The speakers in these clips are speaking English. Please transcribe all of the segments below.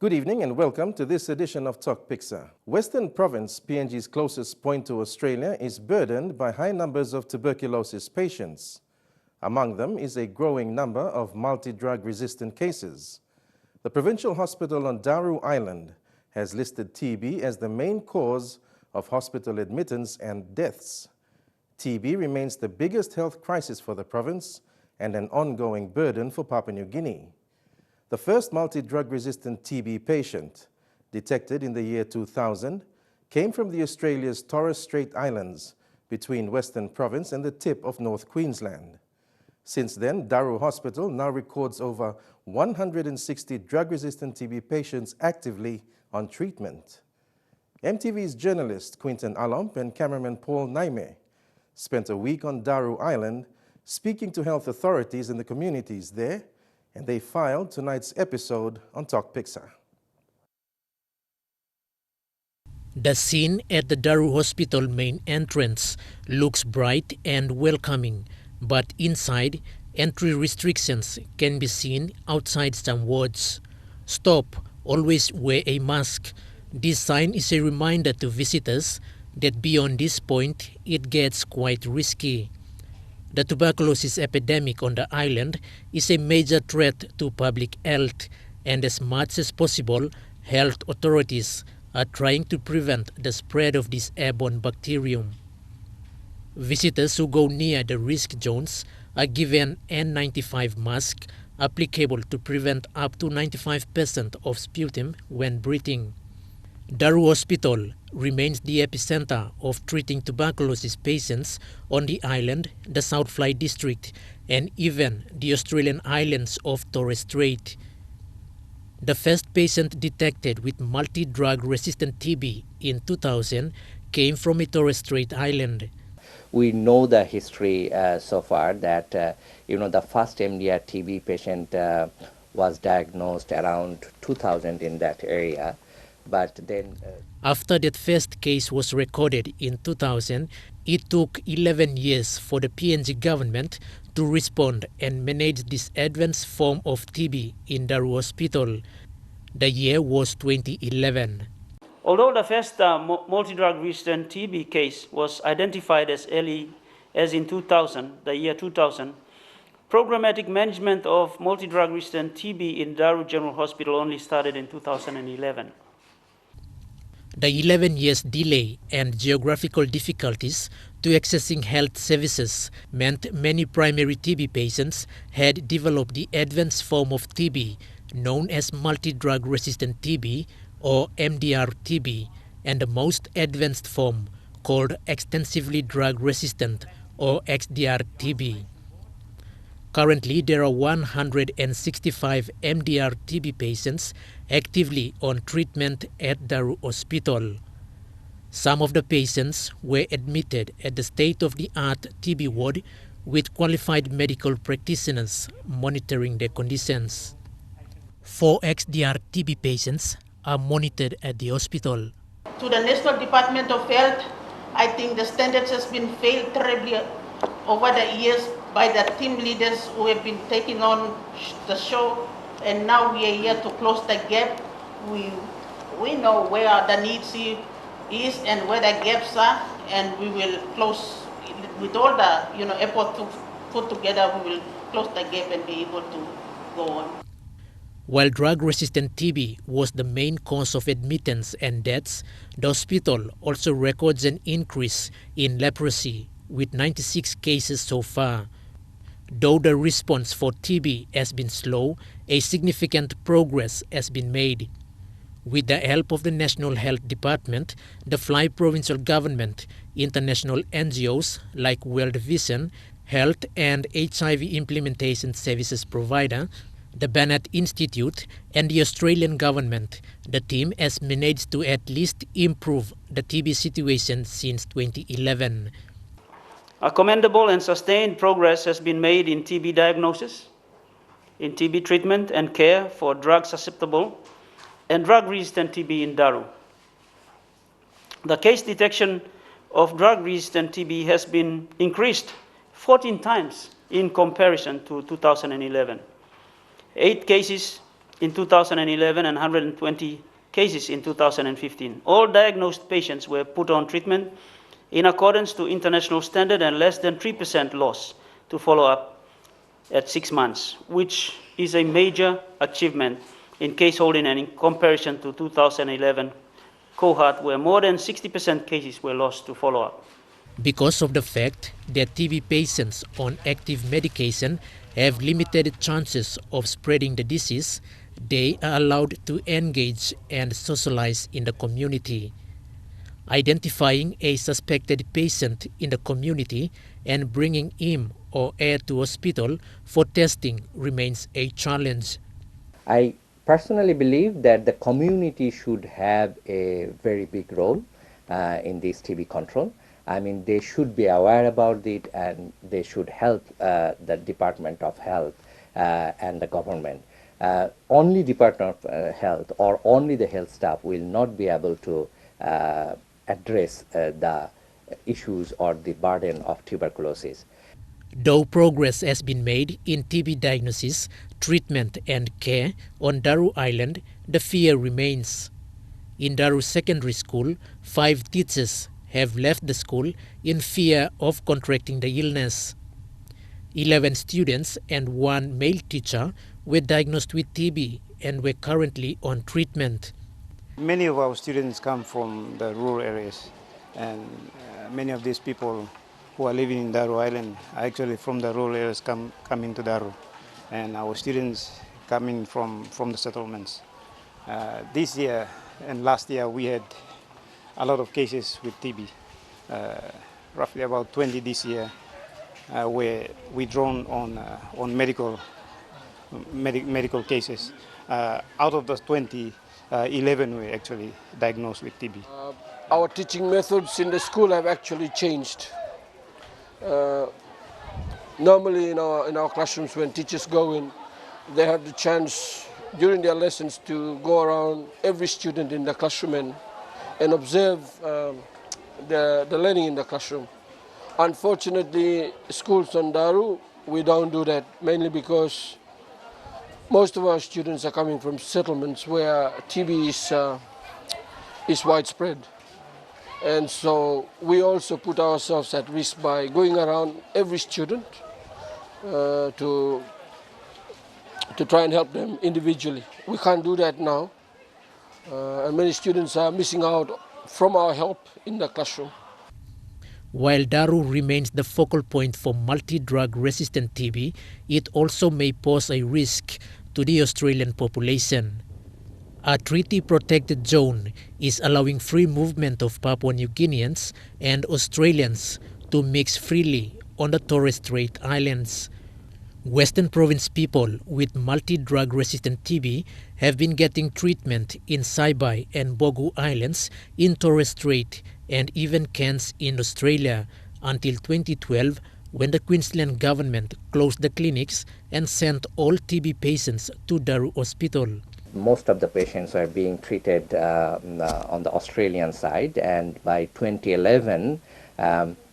Good evening and welcome to this edition of Tok Piksa. Western Province, PNG's closest point to Australia, is burdened by high numbers of tuberculosis patients. Among them is a growing number of multi-drug resistant cases. The provincial hospital on Daru Island has listed TB as the main cause of hospital admittance and deaths. TB remains the biggest health crisis for the province and an ongoing burden for Papua New Guinea. The first multi-drug-resistant TB patient, detected in the year 2000, came from the Australia's Torres Strait Islands between Western Province and the tip of North Queensland. Since then, Daru Hospital now records over 160 drug-resistant TB patients actively on treatment. EMTV's journalist Quinton Alomp and cameraman Paul Naime spent a week on Daru Island speaking to health authorities in the communities there, and they filed tonight's episode on Tok Piksa. The scene at the Daru Hospital main entrance looks bright and welcoming, but inside, entry restrictions can be seen outside some wards. Stop, always wear a mask. This sign is a reminder to visitors that beyond this point, it gets quite risky. The tuberculosis epidemic on the island is a major threat to public health, and as much as possible, health authorities are trying to prevent the spread of this airborne bacterium. Visitors who go near the risk zones are given N95 mask applicable to prevent up to 95% of sputum when breathing. Daru Hospital remains the epicenter of treating tuberculosis patients on the island, the South Fly district, and even the Australian islands of Torres Strait. The first patient detected with multi-drug resistant TB in 2000 came from a Torres Strait island. We know the history so far that the first MDR TB patient was diagnosed around 2000 in that area. But then, after that first case was recorded in 2000, it took 11 years for the PNG government to respond and manage this advanced form of TB in Daru Hospital. The year was 2011. Although the first multi-drug resistant TB case was identified as early as in 2000, the year 2000, programmatic management of multi-drug resistant TB in Daru General Hospital only started in 2011. The 11 years delay and geographical difficulties to accessing health services meant many primary TB patients had developed the advanced form of TB known as multi-drug resistant TB or MDR TB, and the most advanced form called extensively drug resistant or XDR TB. Currently, there are 165 MDR TB patients actively on treatment at Daru Hospital. Some of the patients were admitted at the state-of-the-art TB ward with qualified medical practitioners monitoring their conditions. 4 XDR TB patients are monitored at the hospital. To the National Department of Health, I think the standards has been failed terribly over the years by the team leaders who have been taking on the show, and now we are here to close the gap. We know where the needs is and where the gaps are, and we will close with all the effort to put together. We will close the gap and be able to go on. While drug-resistant TB was the main cause of admittance and deaths, the hospital also records an increase in leprosy, with 96 cases so far. Though the response for TB has been slow, a significant progress has been made. With the help of the National Health Department, the Fly Provincial Government, international NGOs like World Vision, Health and HIV Implementation Services Provider, the Bennett Institute, and the Australian government, the team has managed to at least improve the TB situation since 2011. A commendable and sustained progress has been made in TB diagnosis, in TB treatment and care for drug-susceptible and drug-resistant TB in Daru. The case detection of drug-resistant TB has been increased 14 times in comparison to 2011. 8 cases in 2011 and 120 cases in 2015. All diagnosed patients were put on treatment in accordance to international standard and less than 3% loss to follow-up at 6 months, which is a major achievement in case holding and in comparison to 2011 cohort where more than 60% cases were lost to follow-up. Because of the fact that TB patients on active medication have limited chances of spreading the disease, they are allowed to engage and socialize in the community. Identifying a suspected patient in the community and bringing him or her to hospital for testing remains a challenge. I personally believe that the community should have a very big role in this TB control. I mean, they should be aware about it and they should help the Department of Health and the government. Only Department of Health or only the health staff will not be able to address the issues or the burden of tuberculosis. Though progress has been made in TB diagnosis, treatment and care on Daru Island, the fear remains. In Daru Secondary School, 5 teachers have left the school in fear of contracting the illness. 11 students and 1 male teacher were diagnosed with TB and were currently on treatment. Many of our students come from the rural areas, and many of these people who are living in Daru Island are actually from the rural areas coming to Daru, and our students coming from the settlements. This year and last year we had a lot of cases with TB, roughly about 20 this year, where we drawn on medical cases. Out of those 20, 11 were actually diagnosed with TB. Our teaching methods in the school have actually changed. Normally in our classrooms, when teachers go in, they have the chance during their lessons to go around every student in the classroom and observe the learning in the classroom. Unfortunately, schools on Daru, we don't do that, mainly because most of our students are coming from settlements where TB is widespread. And so we also put ourselves at risk by going around every student to try and help them individually. We can't do that now, and many students are missing out from our help in the classroom. While Daru remains the focal point for multi-drug resistant TB, it also may pose a risk to the Australian population. A treaty-protected zone is allowing free movement of Papua New Guineans and Australians to mix freely on the Torres Strait Islands. Western Province people with multi-drug resistant TB have been getting treatment in Saibai and Bogu Islands in Torres Strait and even Cairns in Australia until 2012, when the Queensland government closed the clinics and sent all TB patients to Daru Hospital. Most of the patients are being treated on the Australian side, and by 2011,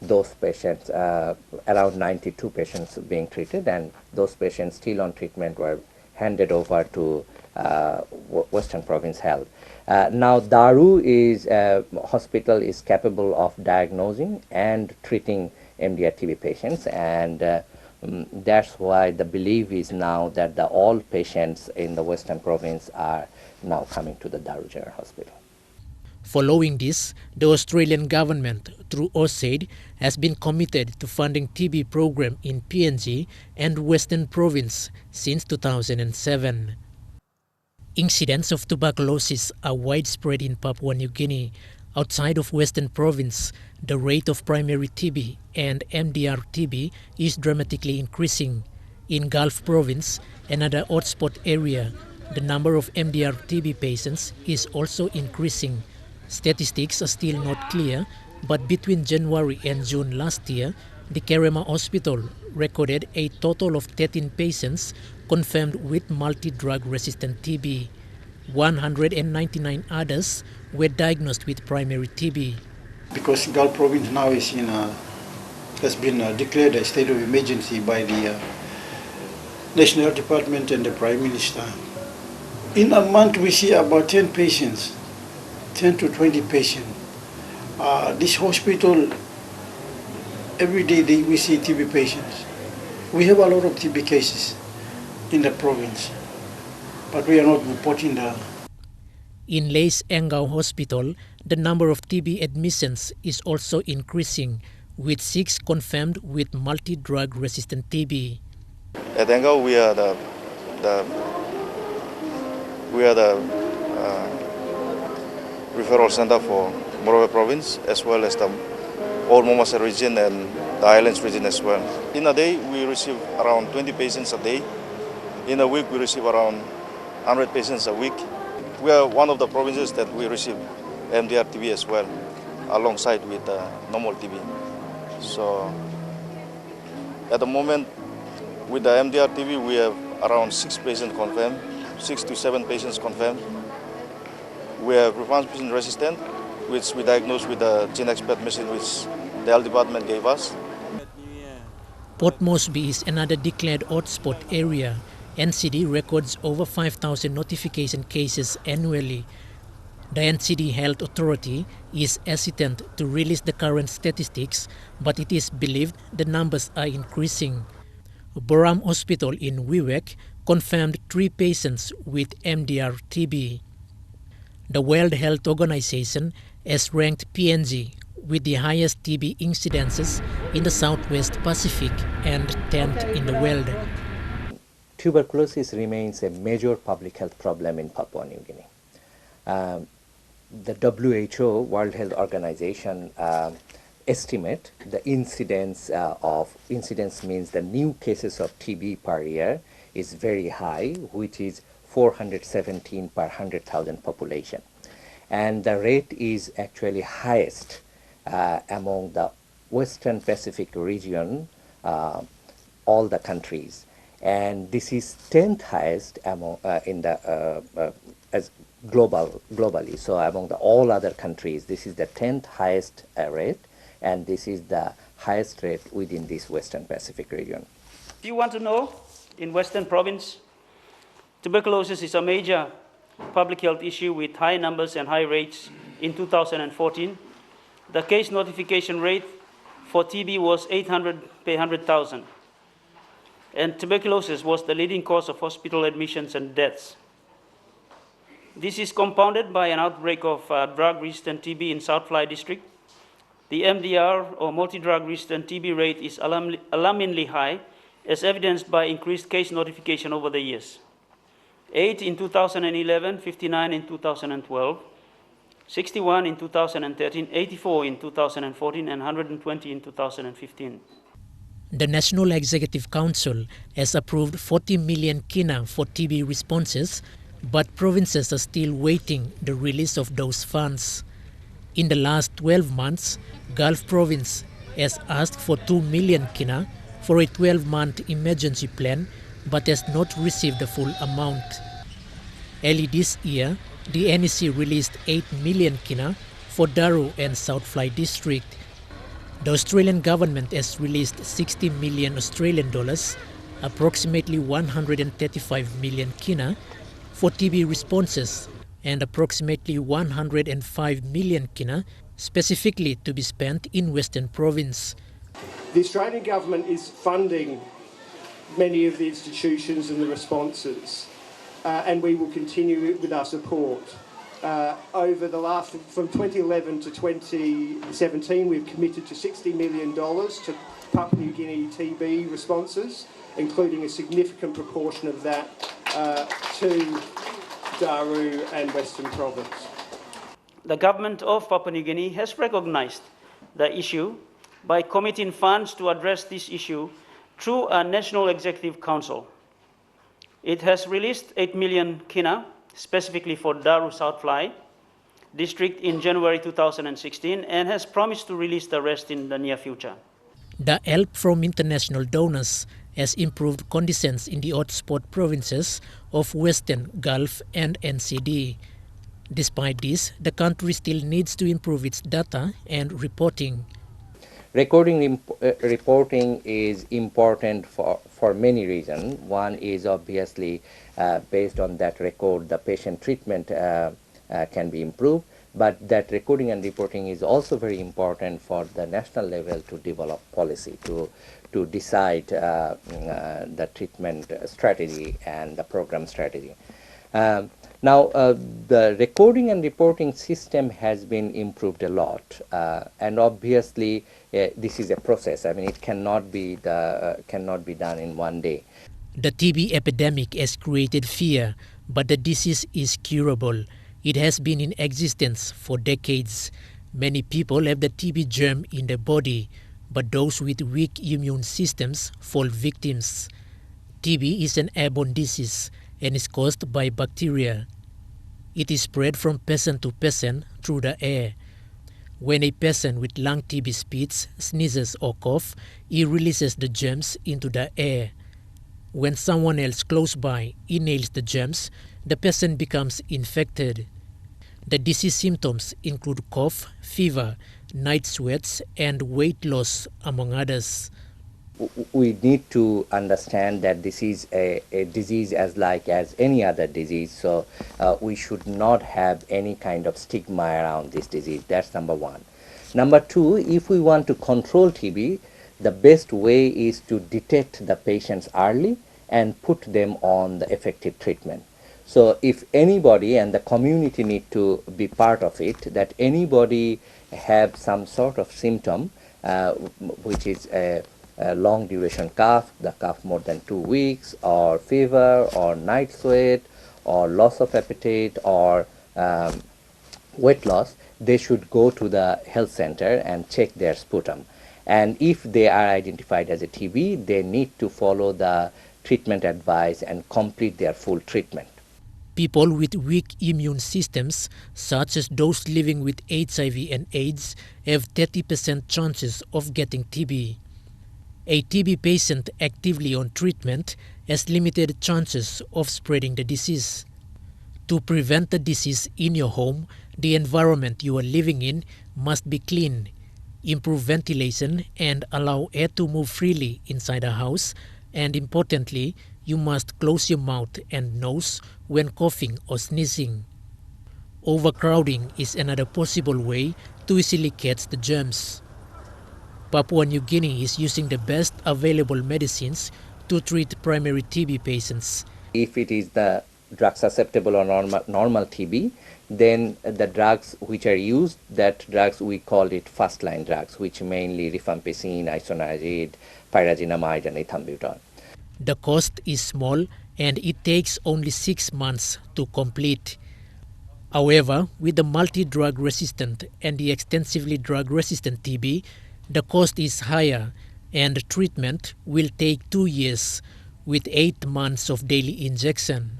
those patients, around 92 patients being treated, and those patients still on treatment were handed over to Western Province Health. Now Daru hospital is capable of diagnosing and treating MDR TB patients, and that's why the belief is now that all patients in the Western Province are now coming to the Daru General Hospital. Following this, the Australian government, through AUSAID, has been committed to funding TB program in PNG and Western Province since 2007. Incidents of tuberculosis are widespread in Papua New Guinea. Outside of Western Province, the rate of primary TB and MDR TB is dramatically increasing. In Gulf Province, another hotspot area, the number of MDR TB patients is also increasing. Statistics are still not clear, but between January and June last year, the Kerema Hospital recorded a total of 13 patients confirmed with multi-drug resistant TB. 199 others were diagnosed with primary TB. Because Gulf Province now has been declared a state of emergency by the National Health Department and the Prime Minister. In a month, we see about 10 patients, 10 to 20 patients. This hospital, every day we see TB patients. We have a lot of TB cases in the province, but we are not reporting the... In Lays Engau Hospital, the number of TB admissions is also increasing, with 6 confirmed with multi-drug resistant TB. At Engau, we are the referral center for Morobe province, as well as the Old Momasa region and the Islands region as well. In a day, we receive around 20 patients a day. In a week, we receive around 100 patients a week. We are one of the provinces that we receive MDR TB as well, alongside with normal TB. So at the moment, with the MDR TB, we have around 6 patients confirmed, 6 to 7 patients confirmed. We have rifampicin resistant, which we diagnosed with the gene expert machine which the health department gave us. Port Moresby is another declared hotspot area. NCD records over 5,000 notification cases annually. The NCD Health Authority is hesitant to release the current statistics, but it is believed the numbers are increasing. Boram Hospital in Wewak confirmed 3 patients with MDR TB. The World Health Organization has ranked PNG with the highest TB incidences in the Southwest Pacific and 10th in the world. Tuberculosis remains a major public health problem in Papua New Guinea. The WHO, World Health Organization, estimate the incidence means the new cases of TB per year is very high, which is 417 per 100,000 population. And the rate is actually highest among the Western Pacific region, all the countries. And this is 10th highest among in the as globally. So among all other countries, this is the 10th highest rate, and this is the highest rate within this Western Pacific region. If you want to know, in Western Province, tuberculosis is a major public health issue with high numbers and high rates. In 2014, the case notification rate for TB was 800 per 100,000. And tuberculosis was the leading cause of hospital admissions and deaths. This is compounded by an outbreak of drug-resistant TB in South Fly district. The MDR, or multi-drug resistant TB rate, is alarmingly high, as evidenced by increased case notification over the years. 8 in 2011, 59 in 2012, 61 in 2013, 84 in 2014, and 120 in 2015. The National Executive Council has approved 40 million kina for TB responses, but provinces are still waiting the release of those funds. In the last 12 months, Gulf Province has asked for 2 million kina for a 12-month emergency plan, but has not received the full amount. Early this year, the NEC released 8 million kina for Daru and South Fly district. The Australian government has released 60 million Australian dollars, approximately 135 million kina, for TB responses, and approximately 105 million kina specifically to be spent in Western Province. The Australian government is funding many of the institutions and the responses, and we will continue with our support. Over the from 2011 to 2017, we've committed to $60 million to Papua New Guinea TB responses, including a significant proportion of that to Daru and Western Province. The government of Papua New Guinea has recognized the issue by committing funds to address this issue through a National Executive Council. It has released 8 million kina specifically for Daru South Fly district in January 2016 and has promised to release the rest in the near future. The help from international donors has improved conditions in the hotspot provinces of Western, Gulf and NCD. Despite this, the country still needs to improve its data and reporting. Reporting is important for many reasons. One is obviously based on that record, the patient treatment can be improved, but that recording and reporting is also very important for the national level to develop policy, to decide the treatment strategy and the program strategy. Now, the recording and reporting system has been improved a lot, and obviously this is a process. I mean, it cannot be done in one day. The TB epidemic has created fear, but the disease is curable. It has been in existence for decades. Many people have the TB germ in their body, but those with weak immune systems fall victims. TB is an airborne disease and is caused by bacteria. It is spread from person to person through the air. When a person with lung TB spits, sneezes or coughs, he releases the germs into the air. When someone else close by inhales the germs, the person becomes infected. The disease symptoms include cough, fever, night sweats, and weight loss, among others. We need to understand that this is a disease as any other disease, so we should not have any kind of stigma around this disease. That's number one. Number two, if we want to control TB, the best way is to detect the patients early and put them on the effective treatment. So if anybody, and the community need to be part of it, that anybody have some sort of symptom, which is a long duration cough, the cough more than 2 weeks, or fever, or night sweat, or loss of appetite, or weight loss, they should go to the health center and check their sputum. And if they are identified as a TB, they need to follow the treatment advice and complete their full treatment. People with weak immune systems, such as those living with HIV and AIDS, have 30% chances of getting TB. A TB patient actively on treatment has limited chances of spreading the disease. To prevent the disease in your home, the environment you are living in must be clean. Improve ventilation and allow air to move freely inside a house, and importantly, you must close your mouth and nose when coughing or sneezing. Overcrowding is another possible way to easily catch the germs. Papua New Guinea is using the best available medicines to treat primary TB patients. If it is the drug susceptible or normal TB, then the drugs which are used, that drugs we call it first line drugs, which mainly rifampicin, isoniazid, pyrazinamide and ethambutol. The cost is small and it takes only 6 months to complete. However, with the multi-drug resistant and the extensively drug-resistant TB, the cost is higher and treatment will take 2 years with 8 months of daily injection.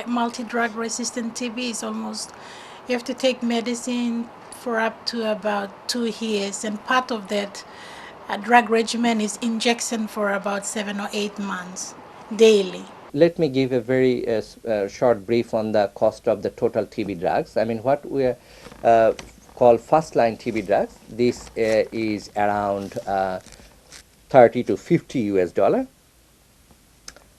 Multi-drug resistant TB is almost, you have to take medicine for up to about 2 years, and part of that drug regimen is injection for about 7 or 8 months daily. Let me give a very short brief on the cost of the total TB drugs. I mean, what we call first-line TB drugs, this is around 30 to 50 US dollar.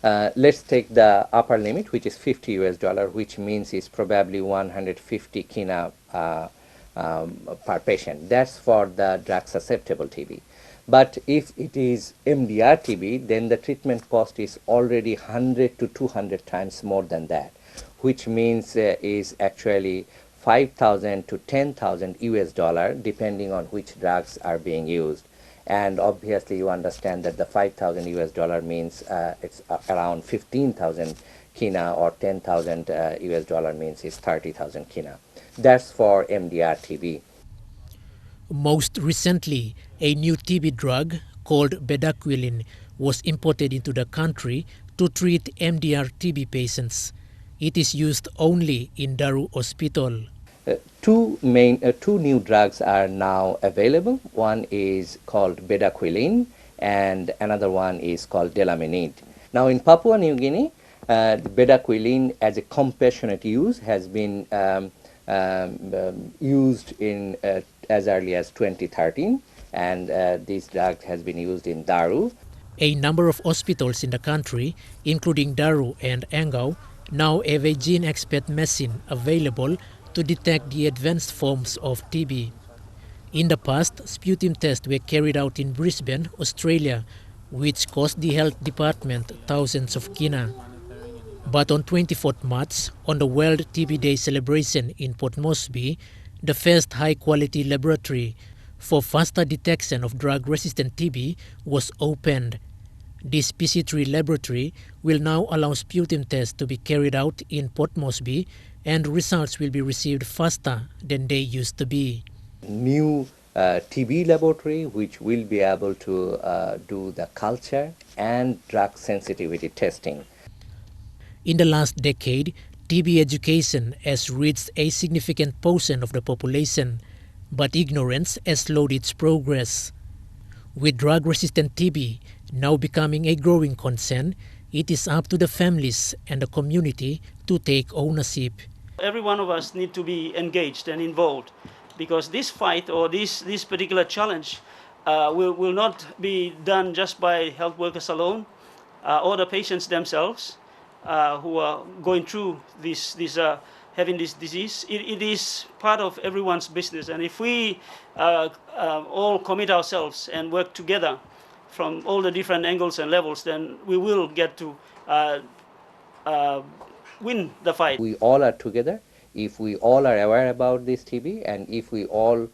Let's take the upper limit, which is 50 US dollar, which means it's probably 150 kina per patient. That's for the drug susceptible TB. But if it is MDR TB, then the treatment cost is already 100 to 200 times more than that, which means is actually 5,000 to 10,000 US dollar, depending on which drugs are being used. And obviously you understand that the 5,000 US dollar means it's around 15,000 kina, or 10,000 US dollar means is 30,000 kina. That's for MDR TB. Most recently, a new TB drug called bedaquiline was imported into the country to treat MDR TB patients. It is used only in Daru Hospital. Two new drugs are now available. One is called bedaquiline and another one is called delaminid. Now in Papua New Guinea, bedaquiline as a compassionate use has been used in as early as 2013, and this drug has been used in Daru. A number of hospitals in the country, including Daru and Angau, now have a gene expert machine available to detect the advanced forms of TB. In the past, sputum tests were carried out in Brisbane, Australia, which cost the health department thousands of kina. But on 24th March, on the World TB Day celebration in Port Moresby, the first high-quality laboratory for faster detection of drug-resistant TB was opened. This PC3 laboratory will now allow sputum tests to be carried out in Port Moresby, and results will be received faster than they used to be. New TB laboratory which will be able to do the culture and drug sensitivity testing. In the last decade, TB education has reached a significant portion of the population, but ignorance has slowed its progress. With drug-resistant TB now becoming a growing concern, it is up to the families and the community to take ownership. Every one of us need to be engaged and involved, because this fight or this particular challenge will not be done just by health workers alone or the patients themselves who are going through having this disease. It is part of everyone's business, and if we all commit ourselves and work together from all the different angles and levels, then we will get to win the fight. We all are together. If we all are aware about this TB and if we all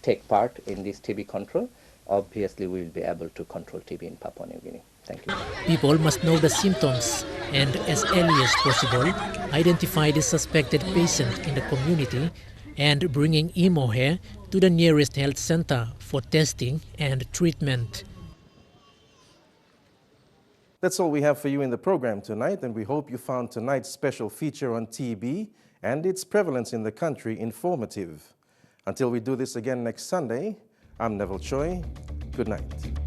take part in this TB control, obviously we will be able to control TB in Papua New Guinea. Thank you. People must know the symptoms and, as early as possible, identify the suspected patient in the community and bringing him or her to the nearest health center for testing and treatment. That's all we have for you in the program tonight, and we hope you found tonight's special feature on TB and its prevalence in the country informative. Until we do this again next Sunday, I'm Neville Choi. Good night.